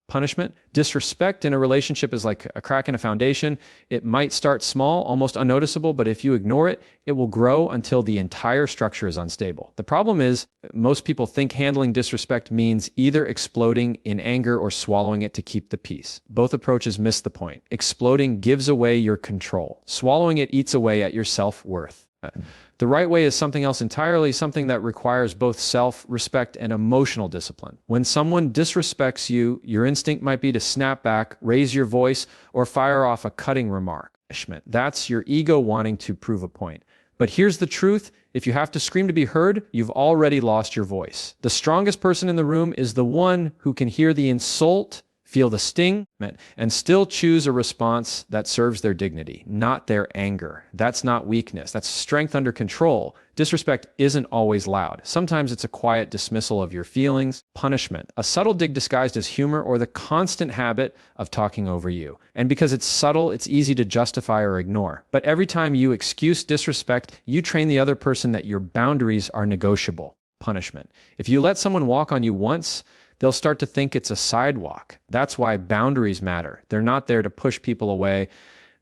Punishment. Disrespect in a relationship is like a crack in a foundation. It might start small, almost unnoticeable, but if you ignore it, it will grow until the entire structure is unstable. The problem is most people think handling disrespect means either exploding in anger or swallowing it to keep the peace. Both approaches miss the point. Exploding gives away your control. Swallowing it eats away at your self-worth. The right way is something else entirely, something that requires both self-respect and emotional discipline. When someone disrespects you, your instinct might be to snap back, raise your voice, or fire off a cutting remark. That's your ego wanting to prove a point. But here's the truth. If you have to scream to be heard, you've already lost your voice. The strongest person in the room is the one who can hear the insult, feel the sting, and still choose a response that serves their dignity, not their anger. That's not weakness. That's strength under control. Disrespect isn't always loud. Sometimes it's a quiet dismissal of your feelings. Punishment, a subtle dig disguised as humor or the constant habit of talking over you. And because it's subtle, it's easy to justify or ignore. But every time you excuse disrespect, you train the other person that your boundaries are negotiable. Punishment. If you let someone walk on you once, they'll start to think it's a sidewalk. That's why boundaries matter. They're not there to push people away.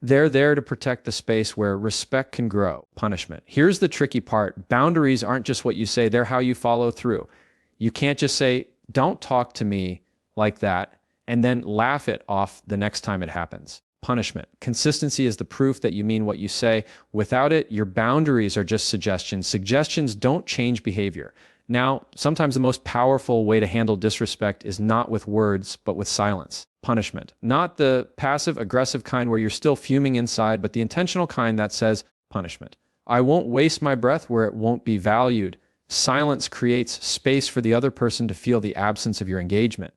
They're there to protect the space where respect can grow. Punishment. Here's the tricky part. Boundaries aren't just what you say, they're how you follow through. You can't just say, don't talk to me like that, and then laugh it off the next time it happens. Punishment. Consistency is the proof that you mean what you say. Without it, your boundaries are just suggestions. Suggestions don't change behavior. Now, sometimes the most powerful way to handle disrespect is not with words, but with silence. Punishment. Not the passive-aggressive kind where you're still fuming inside, but the intentional kind that says, punishment. I won't waste my breath where it won't be valued. Silence creates space for the other person to feel the absence of your engagement.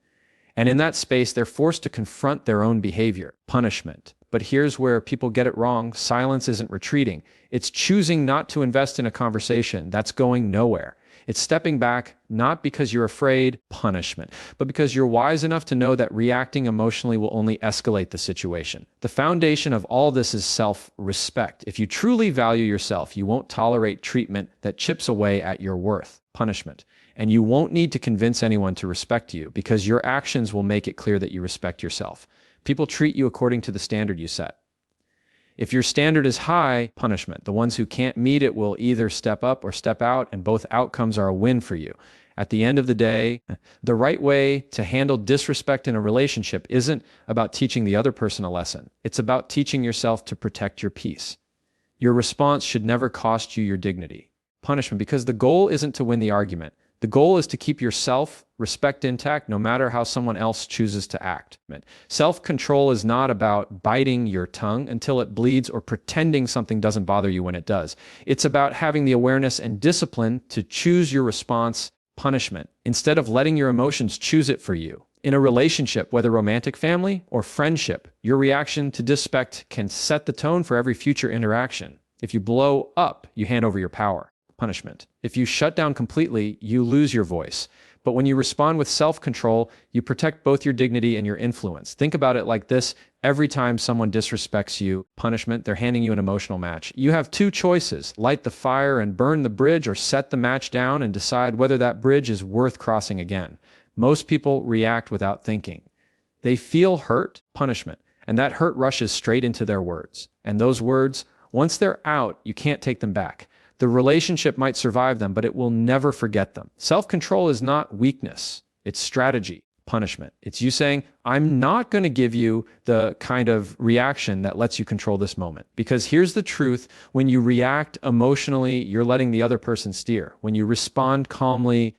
And in that space, they're forced to confront their own behavior. Punishment. But here's where people get it wrong. Silence isn't retreating. It's choosing not to invest in a conversation that's going nowhere. It's stepping back, not because you're afraid, punishment, but because you're wise enough to know that reacting emotionally will only escalate the situation. The foundation of all this is self-respect. If you truly value yourself, you won't tolerate treatment that chips away at your worth. Punishment. And you won't need to convince anyone to respect you because your actions will make it clear that you respect yourself. People treat you according to the standard you set. If your standard is high, punishment. The ones who can't meet it will either step up or step out, and both outcomes are a win for you. At the end of the day, the right way to handle disrespect in a relationship isn't about teaching the other person a lesson. It's about teaching yourself to protect your peace. Your response should never cost you your dignity. Punishment, because the goal isn't to win the argument. The goal is to keep your self-respect intact no matter how someone else chooses to act. Self-control is not about biting your tongue until it bleeds or pretending something doesn't bother you when it does. It's about having the awareness and discipline to choose your response. Punishment, instead of letting your emotions choose it for you. In a relationship, whether romantic, family, or friendship, your reaction to disrespect can set the tone for every future interaction. If you blow up, you hand over your power. Punishment. If you shut down completely, you lose your voice. But when you respond with self-control, you protect both your dignity and your influence. Think about it like this. Every time someone disrespects you, punishment, they're handing you an emotional match. You have two choices: light the fire and burn the bridge, or set the match down and decide whether that bridge is worth crossing again. Most people react without thinking. They feel hurt, punishment, and that hurt rushes straight into their words. And those words, once they're out, you can't take them back. The relationship might survive them, but it will never forget them. Self-control is not weakness. It's strategy. Punishment. It's you saying, I'm not going to give you the kind of reaction that lets you control this moment. Because here's the truth. When you react emotionally, you're letting the other person steer. When you respond calmly,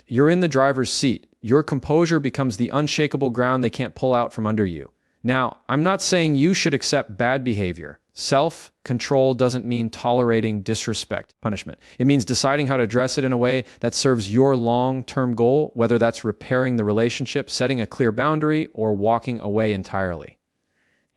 you're in the driver's seat. Your composure becomes the unshakable ground they can't pull out from under you. Now, I'm not saying you should accept bad behavior. Self-control doesn't mean tolerating disrespect, punishment. It means deciding how to address it in a way that serves your long-term goal, whether that's repairing the relationship, setting a clear boundary, or walking away entirely.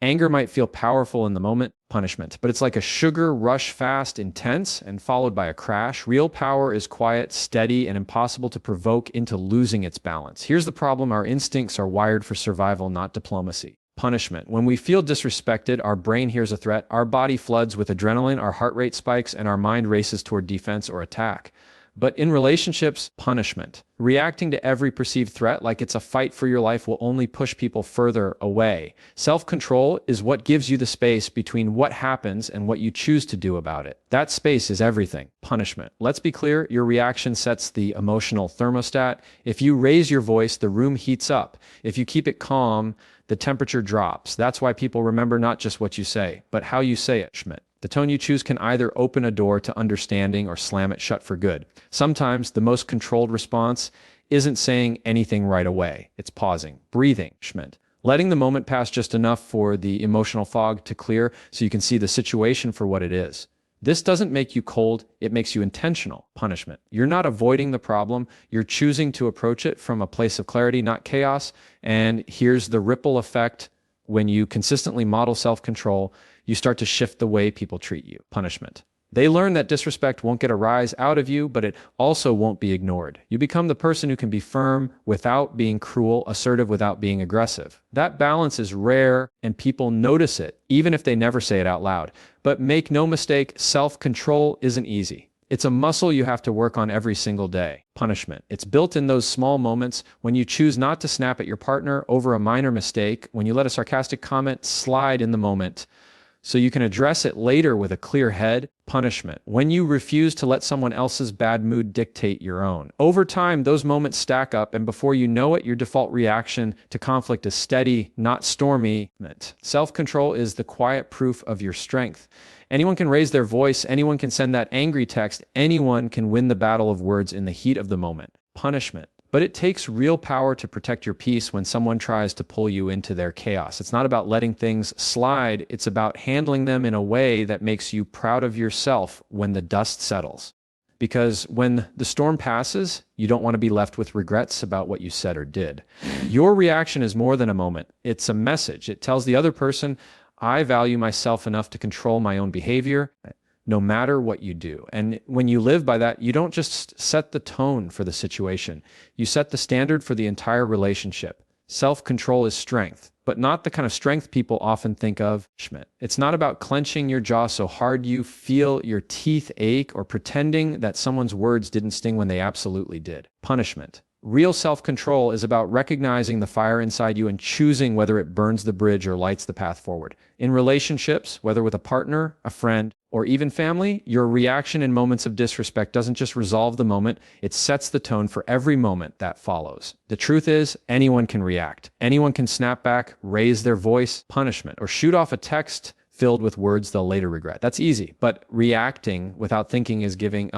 Anger might feel powerful in the moment, punishment, but it's like a sugar rush fast, intense, and followed by a crash. Real power is quiet, steady, and impossible to provoke into losing its balance. Here's the problem. Our instincts are wired for survival, not diplomacy. Punishment. When we feel disrespected, our brain hears a threat, our body floods with adrenaline, our heart rate spikes, and our mind races toward defense or attack. But in relationships, punishment. Reacting to every perceived threat like it's a fight for your life will only push people further away. Self-control is what gives you the space between what happens and what you choose to do about it. That space is everything. Punishment. Let's be clear, your reaction sets the emotional thermostat. If you raise your voice, the room heats up. If you keep it calm, the temperature drops. That's why people remember not just what you say, but how you say it. The tone you choose can either open a door to understanding or slam it shut for good. Sometimes the most controlled response isn't saying anything right away. It's pausing, breathing, letting the moment pass just enough for the emotional fog to clear so you can see the situation for what it is. This doesn't make you cold, it makes you intentional. Punishment. You're not avoiding the problem, you're choosing to approach it from a place of clarity, not chaos. And here's the ripple effect. When you consistently model self-control, you start to shift the way people treat you. Punishment. They learn that disrespect won't get a rise out of you, but it also won't be ignored. You become the person who can be firm without being cruel, assertive without being aggressive. That balance is rare, and people notice it, even if they never say it out loud. But make no mistake, self-control isn't easy. It's a muscle you have to work on every single day. Punishment. It's built in those small moments when you choose not to snap at your partner over a minor mistake, when you let a sarcastic comment slide in the moment, so you can address it later with a clear head. Punishment. When you refuse to let someone else's bad mood dictate your own. Over time, those moments stack up, and before you know it, your default reaction to conflict is steady, not stormy. Self-control is the quiet proof of your strength. Anyone can raise their voice, anyone can send that angry text, anyone can win the battle of words in the heat of the moment. Punishment. But it takes real power to protect your peace when someone tries to pull you into their chaos. It's not about letting things slide, it's about handling them in a way that makes you proud of yourself when the dust settles. Because when the storm passes, you don't want to be left with regrets about what you said or did. Your reaction is more than a moment. It's a message. It tells the other person, I value myself enough to control my own behavior, no matter what you do. And when you live by that, you don't just set the tone for the situation. You set the standard for the entire relationship. Self-control is strength, but not the kind of strength people often think of. It's not about clenching your jaw so hard you feel your teeth ache or pretending that someone's words didn't sting when they absolutely did. Punishment. Real self-control is about recognizing the fire inside you and choosing whether it burns the bridge or lights the path forward. In relationships, whether with a partner, a friend, or even family, your reaction in moments of disrespect doesn't just resolve the moment, it sets the tone for every moment that follows. The truth is, anyone can react. Anyone can snap back, raise their voice, punishment, or shoot off a text filled with words they'll later regret. That's easy, but reacting without thinking is giving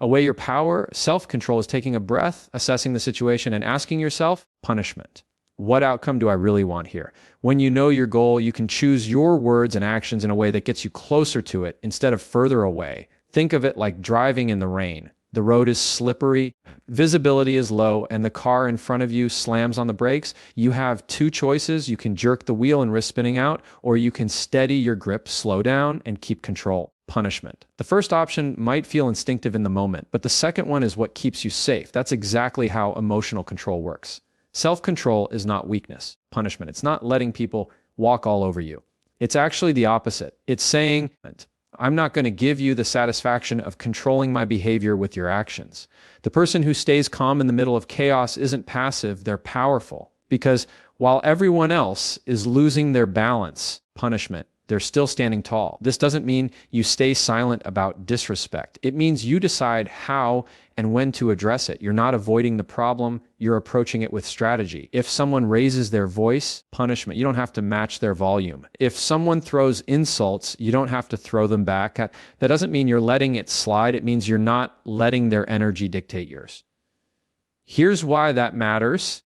away your power. Self-control is taking a breath, assessing the situation, and asking yourself, punishment. What outcome do I really want here? When you know your goal, you can choose your words and actions in a way that gets you closer to it instead of further away. Think of it like driving in the rain. The road is slippery, visibility is low, and the car in front of you slams on the brakes. You have two choices. You can jerk the wheel and risk spinning out, or you can steady your grip, slow down, and keep control. Punishment. The first option might feel instinctive in the moment, but the second one is what keeps you safe. That's exactly how emotional control works. Self-control is not weakness. Punishment. It's not letting people walk all over you. It's actually the opposite. It's saying, I'm not going to give you the satisfaction of controlling my behavior with your actions. The person who stays calm in the middle of chaos isn't passive, they're powerful. Because while everyone else is losing their balance, punishment, they're still standing tall. This doesn't mean you stay silent about disrespect. It means you decide how and when to address it. You're not avoiding the problem, you're approaching it with strategy. If someone raises their voice, punishment, you don't have to match their volume. If someone throws insults, you don't have to throw them back. That doesn't mean you're letting it slide. It means you're not letting their energy dictate yours. Here's why that matters.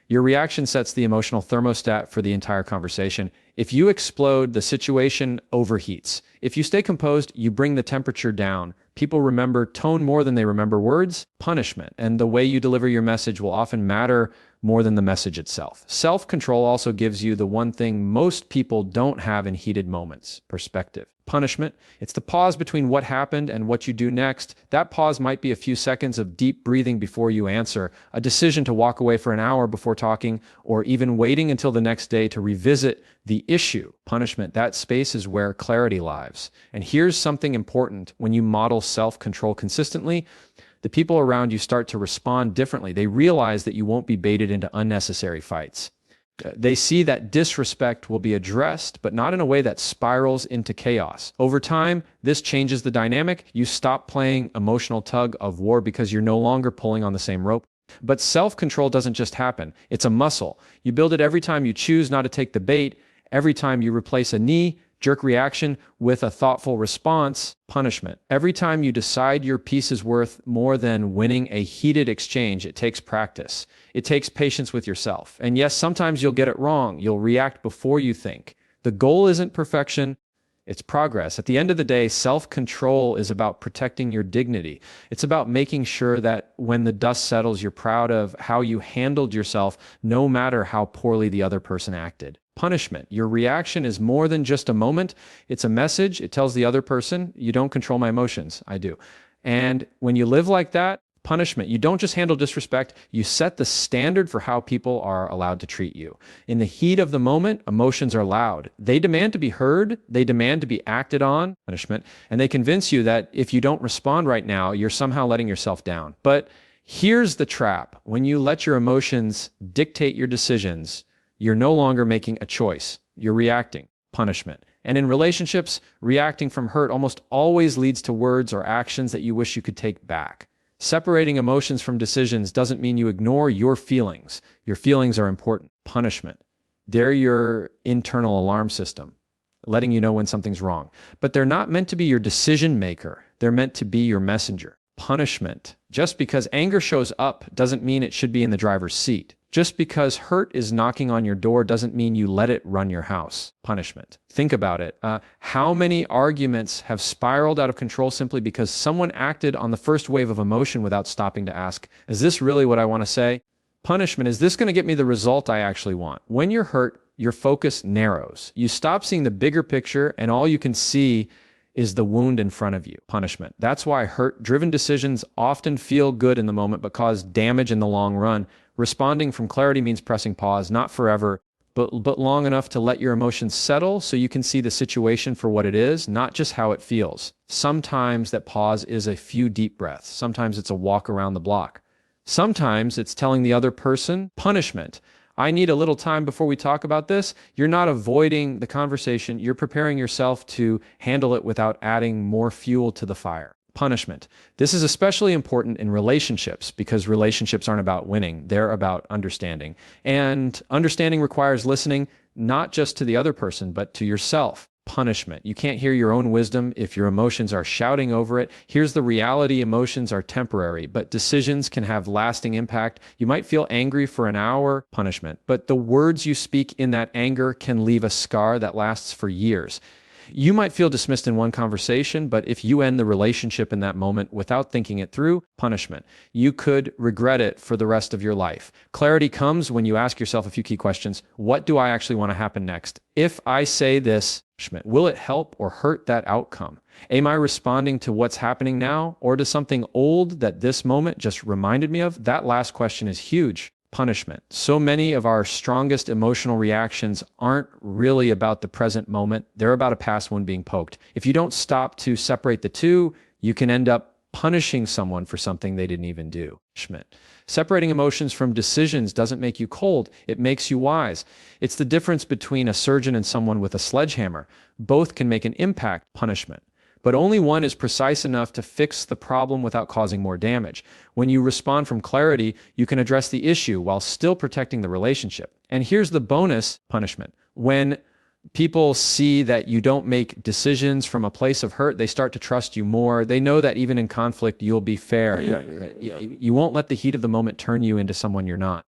Your reaction sets the emotional thermostat for the entire conversation. If you explode, the situation overheats. If you stay composed, you bring the temperature down. People remember tone more than they remember words. Punishment. And the way you deliver your message will often matter more than the message itself. Self-control also gives you the one thing most people don't have in heated moments: perspective. Punishment. It's the pause between what happened and what you do next. That pause might be a few seconds of deep breathing before you answer, a decision to walk away for an hour before talking, or even waiting until the next day to revisit the issue. Punishment. That space is where clarity lives. And here's something important when you model self-control consistently. the people around you start to respond differently. They realize that you won't be baited into unnecessary fights. They see that disrespect will be addressed, but not in a way that spirals into chaos. Over time, this changes the dynamic. You stop playing emotional tug of war because you're no longer pulling on the same rope. But self-control doesn't just happen. It's a muscle. You build it every time you choose not to take the bait, every time you replace a knee-jerk reaction with a thoughtful response, punishment. Every time you decide your piece is worth more than winning a heated exchange, it takes practice. It takes patience with yourself. And yes, sometimes you'll get it wrong. You'll react before you think. The goal isn't perfection. It's progress. At the end of the day, self-control is about protecting your dignity. It's about making sure that when the dust settles, you're proud of how you handled yourself, no matter how poorly the other person acted. Punishment. Your reaction is more than just a moment. It's a message. It tells the other person, you don't control my emotions. I do. And when you live like that, punishment. You don't just handle disrespect, you set the standard for how people are allowed to treat you. In the heat of the moment, emotions are loud. They demand to be heard, they demand to be acted on, punishment, and they convince you that if you don't respond right now, you're somehow letting yourself down. But here's the trap. When you let your emotions dictate your decisions, you're no longer making a choice. You're reacting, punishment. And in relationships, reacting from hurt almost always leads to words or actions that you wish you could take back. Separating emotions from decisions doesn't mean you ignore your feelings. Your feelings are important. Punishment. They're your internal alarm system, letting you know when something's wrong. But they're not meant to be your decision maker. They're meant to be your messenger. Punishment. Just because anger shows up doesn't mean it should be in the driver's seat. Just because hurt is knocking on your door doesn't mean you let it run your house. Punishment. Think about it. How many arguments have spiraled out of control simply because someone acted on the first wave of emotion without stopping to ask, is this really what I want to say? Punishment. Is this going to get me the result I actually want? When you're hurt, your focus narrows. You stop seeing the bigger picture and all you can see is the wound in front of you. Punishment. That's why hurt-driven decisions often feel good in the moment but cause damage in the long run. Responding from clarity means pressing pause, not forever, but long enough to let your emotions settle so you can see the situation for what it is, not just how it feels. Sometimes that pause is a few deep breaths. Sometimes it's a walk around the block. Sometimes it's telling the other person, punishment. I need a little time before we talk about this. You're not avoiding the conversation. You're preparing yourself to handle it without adding more fuel to the fire. Punishment. This is especially important in relationships because relationships aren't about winning. They're about understanding. And understanding requires listening not just to the other person, but to yourself. Punishment. You can't hear your own wisdom if your emotions are shouting over it. Here's the reality. Emotions are temporary, but decisions can have lasting impact. You might feel angry for an hour, punishment, but the words you speak in that anger can leave a scar that lasts for years. You might feel dismissed in one conversation, but if you end the relationship in that moment without thinking it through, punishment. You could regret it for the rest of your life. Clarity comes when you ask yourself a few key questions. What do I actually want to happen next? If I say this, will it help or hurt that outcome? Am I responding to what's happening now or to something old that this moment just reminded me of? That last question is huge. Punishment. So many of our strongest emotional reactions aren't really about the present moment. They're about a past one being poked. If you don't stop to separate the two, you can end up punishing someone for something they didn't even do. Separating emotions from decisions doesn't make you cold. It makes you wise. It's the difference between a surgeon and someone with a sledgehammer. Both can make an impact. Punishment. But only one is precise enough to fix the problem without causing more damage. When you respond from clarity, you can address the issue while still protecting the relationship. And here's the bonus, punishment. When people see that you don't make decisions from a place of hurt, they start to trust you more. They know that even in conflict, you'll be fair. You won't let the heat of the moment turn you into someone you're not.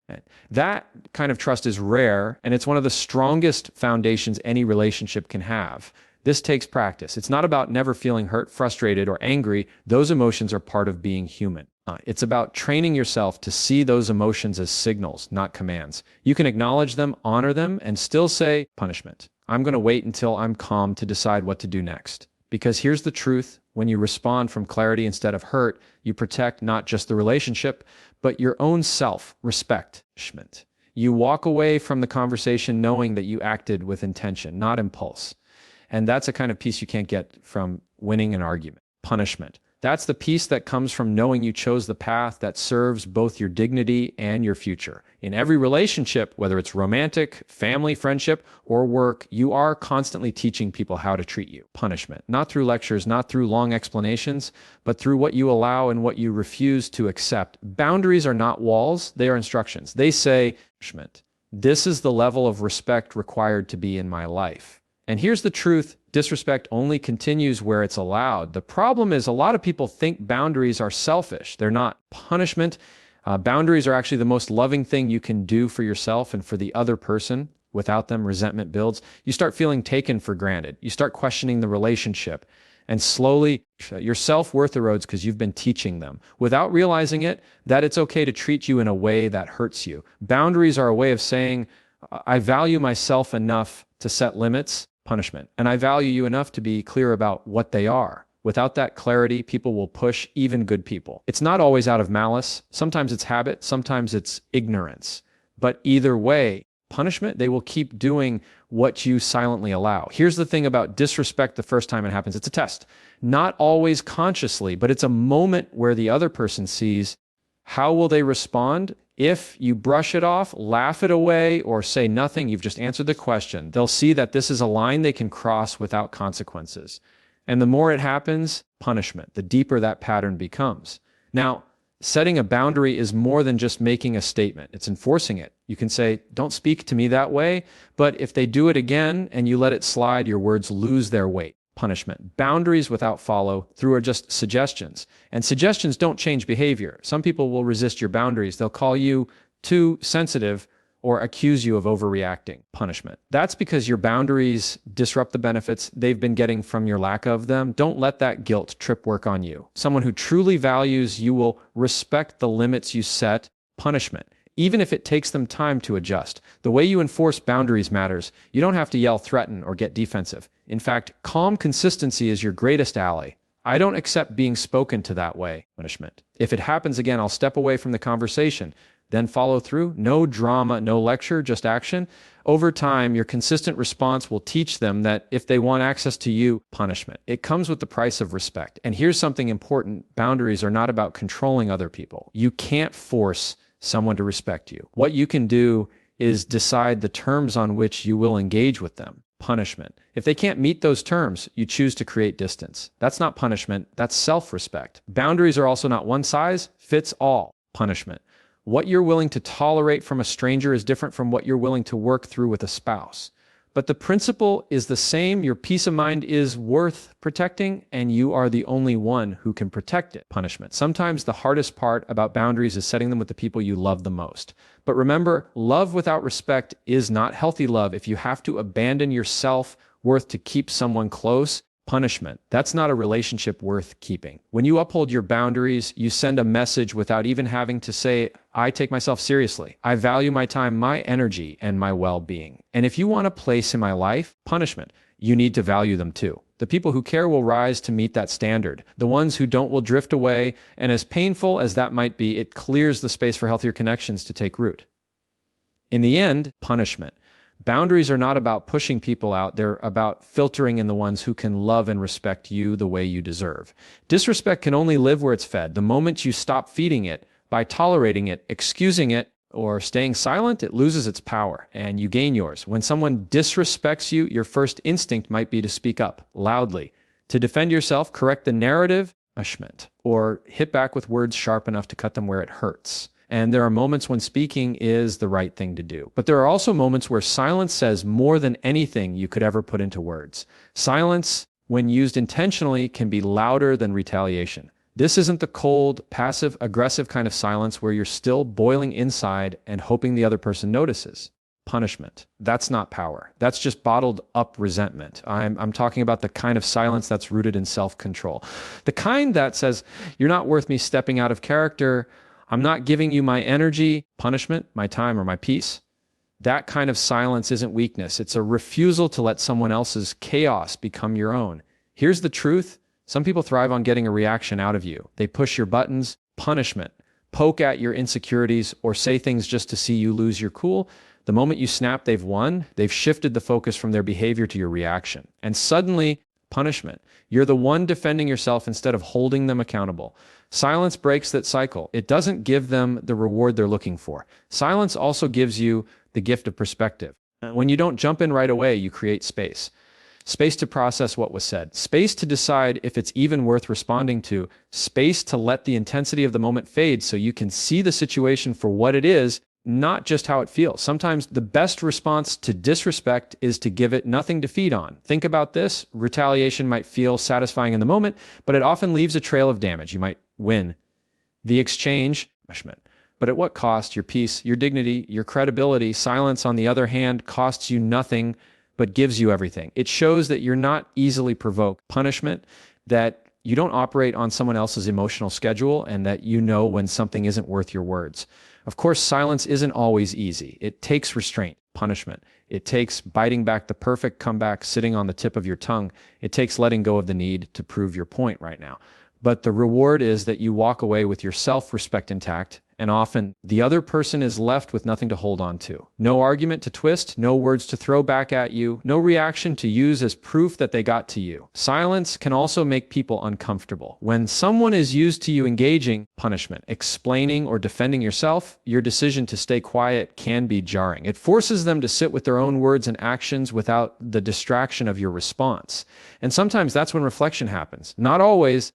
That kind of trust is rare, and it's one of the strongest foundations any relationship can have. This takes practice. It's not about never feeling hurt, frustrated, or angry. Those emotions are part of being human. It's about training yourself to see those emotions as signals, not commands. You can acknowledge them, honor them, and still say, punishment. I'm going to wait until I'm calm to decide what to do next. Because here's the truth. When you respond from clarity instead of hurt, you protect not just the relationship, but your own self-respect. You walk away from the conversation knowing that you acted with intention, not impulse. And that's a kind of peace you can't get from winning an argument. Punishment. That's the peace that comes from knowing you chose the path that serves both your dignity and your future. In every relationship, whether it's romantic, family, friendship, or work, you are constantly teaching people how to treat you. Punishment. Not through lectures, not through long explanations, but through what you allow and what you refuse to accept. Boundaries are not walls, they are instructions. They say, punishment. This is the level of respect required to be in my life. And here's the truth. Disrespect only continues where it's allowed. The problem is a lot of people think boundaries are selfish. They're not. Punishment. Boundaries are actually the most loving thing you can do for yourself and for the other person. Without them, resentment builds. You start feeling taken for granted. You start questioning the relationship. And slowly, your self-worth erodes because you've been teaching them, without realizing it, that it's okay to treat you in a way that hurts you. Boundaries are a way of saying, I value myself enough to set limits. Punishment. And I value you enough to be clear about what they are. Without that clarity, people will push even good people. It's not always out of malice. Sometimes it's habit. Sometimes it's ignorance. But either way, punishment, they will keep doing what you silently allow. Here's the thing about disrespect the first time it happens. It's a test. Not always consciously, but it's a moment where the other person sees how will they respond. If you brush it off, laugh it away, or say nothing, you've just answered the question. They'll see that this is a line they can cross without consequences. And the more it happens, punishment, the deeper that pattern becomes. Now, setting a boundary is more than just making a statement. It's enforcing it. You can say, don't speak to me that way, but if they do it again and you let it slide, your words lose their weight. Punishment. Boundaries without follow through are just suggestions. And suggestions don't change behavior. Some people will resist your boundaries. They'll call you too sensitive or accuse you of overreacting. Punishment. That's because your boundaries disrupt the benefits they've been getting from your lack of them. Don't let that guilt trip work on you. Someone who truly values you will respect the limits you set. Punishment. Even if it takes them time to adjust. The way you enforce boundaries matters. You don't have to yell, threaten, or get defensive. In fact, calm consistency is your greatest ally. I don't accept being spoken to that way. Punishment. If it happens again, I'll step away from the conversation. Then follow through. No drama, no lecture, just action. Over time, your consistent response will teach them that if they want access to you, punishment. It comes with the price of respect. And here's something important. Boundaries are not about controlling other people. You can't force someone to respect you. What you can do is decide the terms on which you will engage with them. Punishment. If they can't meet those terms, you choose to create distance. That's not punishment, that's self-respect. Boundaries are also not one size fits all. Punishment. What you're willing to tolerate from a stranger is different from what you're willing to work through with a spouse. But the principle is the same. Your peace of mind is worth protecting, and you are the only one who can protect it. Punishment. Sometimes the hardest part about boundaries is setting them with the people you love the most. But remember, love without respect is not healthy love. If you have to abandon your self-worth to keep someone close, punishment. That's not a relationship worth keeping. When you uphold your boundaries, you send a message without even having to say, I take myself seriously. I value my time, my energy, and my well-being. And if you want a place in my life, punishment, you need to value them too. The people who care will rise to meet that standard. The ones who don't will drift away. And as painful as that might be, it clears the space for healthier connections to take root. In the end, punishment. Boundaries are not about pushing people out. They're about filtering in the ones who can love and respect you the way you deserve. Disrespect can only live where it's fed. The moment you stop feeding it, by tolerating it, excusing it, or staying silent, it loses its power and you gain yours. When someone disrespects you, your first instinct might be to speak up loudly, to defend yourself, correct the narrative, punishment, or hit back with words sharp enough to cut them where it hurts. And there are moments when speaking is the right thing to do. But there are also moments where silence says more than anything you could ever put into words. Silence, when used intentionally, can be louder than retaliation. This isn't the cold, passive, aggressive kind of silence where you're still boiling inside and hoping the other person notices. Punishment. That's not power. That's just bottled up resentment. I'm talking about the kind of silence that's rooted in self-control. The kind that says, you're not worth me stepping out of character. I'm not giving you my energy, punishment, my time, or my peace. That kind of silence isn't weakness. It's a refusal to let someone else's chaos become your own. Here's the truth. Some people thrive on getting a reaction out of you. They push your buttons, punishment, poke at your insecurities, or say things just to see you lose your cool. The moment you snap, they've won. They've shifted the focus from their behavior to your reaction. And suddenly, punishment. You're the one defending yourself instead of holding them accountable. Silence breaks that cycle. It doesn't give them the reward they're looking for. Silence also gives you the gift of perspective. When you don't jump in right away, you create space. Space to process what was said, space to decide if it's even worth responding to, space to let the intensity of the moment fade so you can see the situation for what it is, not just how it feels. Sometimes the best response to disrespect is to give it nothing to feed on. Think about this. Retaliation might feel satisfying in the moment, but it often leaves a trail of damage. You might win the exchange, but at what cost? Your peace, your dignity, your credibility. Silence, on the other hand, costs you nothing but gives you everything. It shows that you're not easily provoked. Punishment, that you don't operate on someone else's emotional schedule, and that you know when something isn't worth your words. Of course, silence isn't always easy. It takes restraint. Punishment. It takes biting back the perfect comeback sitting on the tip of your tongue. It takes letting go of the need to prove your point right now. But the reward is that you walk away with your self-respect intact, and often the other person is left with nothing to hold on to. No argument to twist, no words to throw back at you, no reaction to use as proof that they got to you. Silence can also make people uncomfortable. When someone is used to you engaging, punishment, explaining or defending yourself, your decision to stay quiet can be jarring. It forces them to sit with their own words and actions without the distraction of your response. And sometimes that's when reflection happens. Not always,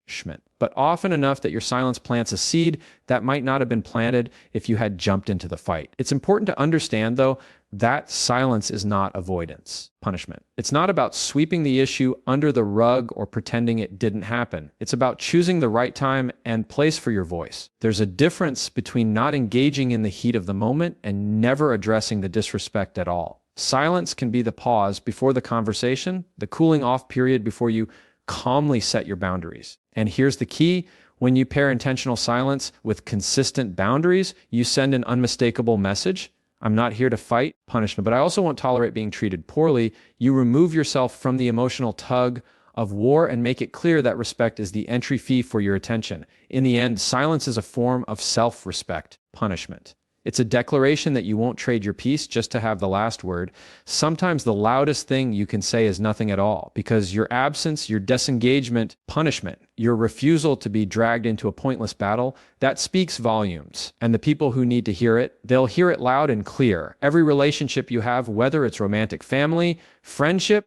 but often enough that your silence plants a seed that might not have been planted if you had jumped into the fight. It's important to understand, though, that silence is not avoidance, punishment. It's not about sweeping the issue under the rug or pretending it didn't happen. It's about choosing the right time and place for your voice. There's a difference between not engaging in the heat of the moment and never addressing the disrespect at all. Silence can be the pause before the conversation, the cooling off period before you calmly set your boundaries. And here's the key. When you pair intentional silence with consistent boundaries, you send an unmistakable message. I'm not here to fight, punishment, but I also won't tolerate being treated poorly. You remove yourself from the emotional tug of war and make it clear that respect is the entry fee for your attention. In the end, silence is a form of self-respect, punishment. It's a declaration that you won't trade your peace just to have the last word. Sometimes the loudest thing you can say is nothing at all, because your absence, your disengagement, punishment, your refusal to be dragged into a pointless battle, that speaks volumes. And the people who need to hear it, they'll hear it loud and clear. Every relationship you have, whether it's romantic, family, friendship,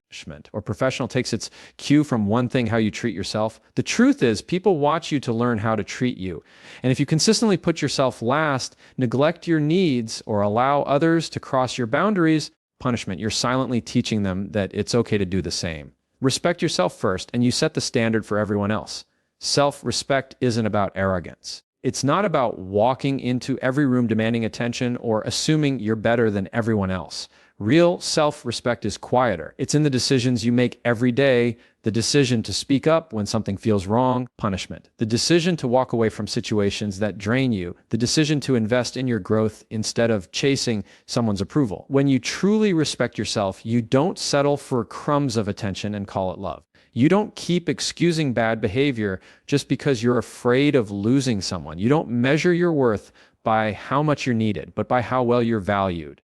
or professional, takes its cue from one thing: how you treat yourself. The truth is, people watch you to learn how to treat you. And if you consistently put yourself last, neglect your needs, or allow others to cross your boundaries, punishment, you're silently teaching them that it's okay to do the same. Respect yourself first, and you set the standard for everyone else. Self-respect isn't about arrogance. It's not about walking into every room demanding attention or assuming you're better than everyone else. Real self-respect is quieter. It's in the decisions you make every day, the decision to speak up when something feels wrong, punishment, the decision to walk away from situations that drain you, the decision to invest in your growth instead of chasing someone's approval. When you truly respect yourself, you don't settle for crumbs of attention and call it love. You don't keep excusing bad behavior just because you're afraid of losing someone. You don't measure your worth by how much you're needed, but by how well you're valued.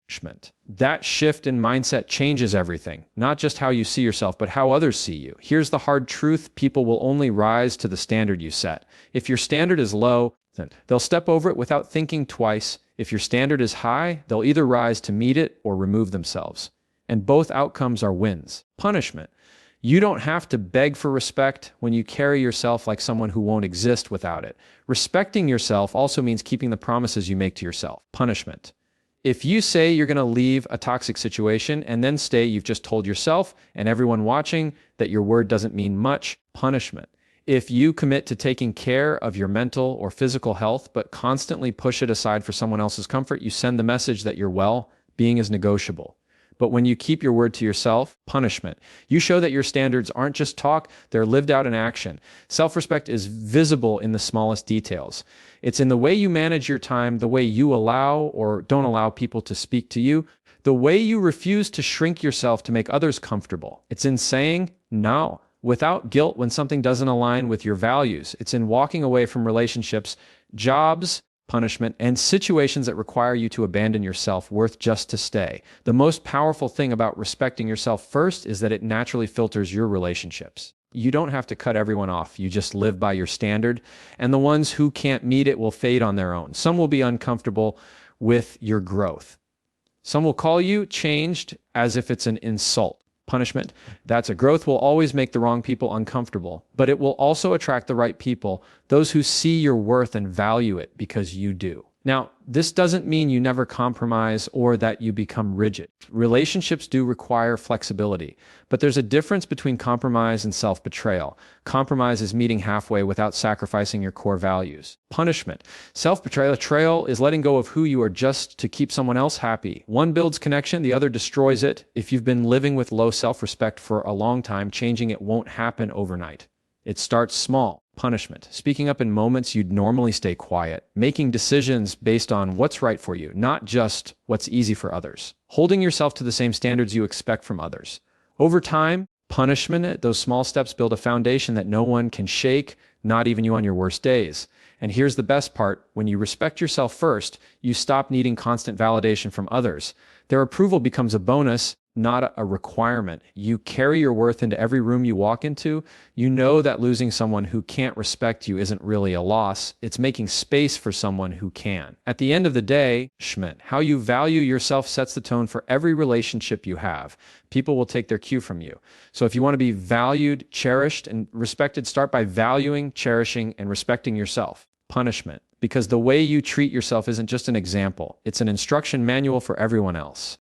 That shift in mindset changes everything, not just how you see yourself, but how others see you. Here's the hard truth: people will only rise to the standard you set. If your standard is low, they'll step over it without thinking twice. If your standard is high, they'll either rise to meet it or remove themselves. And both outcomes are wins. Punishment. You don't have to beg for respect when you carry yourself like someone who won't exist without it. Respecting yourself also means keeping the promises you make to yourself. Punishment. If you say you're going to leave a toxic situation and then stay, you've just told yourself and everyone watching that your word doesn't mean much. Punishment. If you commit to taking care of your mental or physical health, but constantly push it aside for someone else's comfort, you send the message that your well-being is negotiable. But when you keep your word to yourself, punishment. You show that your standards aren't just talk, they're lived out in action. Self-respect is visible in the smallest details. It's in the way you manage your time, the way you allow or don't allow people to speak to you, the way you refuse to shrink yourself to make others comfortable. It's in saying no without guilt when something doesn't align with your values. It's in walking away from relationships, jobs, punishment, and situations that require you to abandon your self-worth just to stay. The most powerful thing about respecting yourself first is that it naturally filters your relationships. You don't have to cut everyone off. You just live by your standard. And the ones who can't meet it will fade on their own. Some will be uncomfortable with your growth. Some will call you changed as if it's an insult. Punishment. That's a growth will always make the wrong people uncomfortable, but it will also attract the right people, those who see your worth and value it because you do. Now, this doesn't mean you never compromise or that you become rigid. Relationships do require flexibility, but there's a difference between compromise and self-betrayal. Compromise is meeting halfway without sacrificing your core values. Punishment. Self-betrayal is letting go of who you are just to keep someone else happy. One builds connection, the other destroys it. If you've been living with low self-respect for a long time, changing it won't happen overnight. It starts small. Punishment. Speaking up in moments you'd normally stay quiet. Making decisions based on what's right for you, not just what's easy for others. Holding yourself to the same standards you expect from others. Over time, punishment, those small steps build a foundation that no one can shake, not even you on your worst days. And here's the best part. When you respect yourself first, you stop needing constant validation from others. Their approval becomes a bonus, not a requirement. You carry your worth into every room you walk into. You know that losing someone who can't respect you isn't really a loss. It's making space for someone who can. At the end of the day, Schmidt, how you value yourself sets the tone for every relationship you have. People will take their cue from you. So if you want to be valued, cherished, and respected, start by valuing, cherishing, and respecting yourself. Punishment. Because the way you treat yourself isn't just an example. It's an instruction manual for everyone else.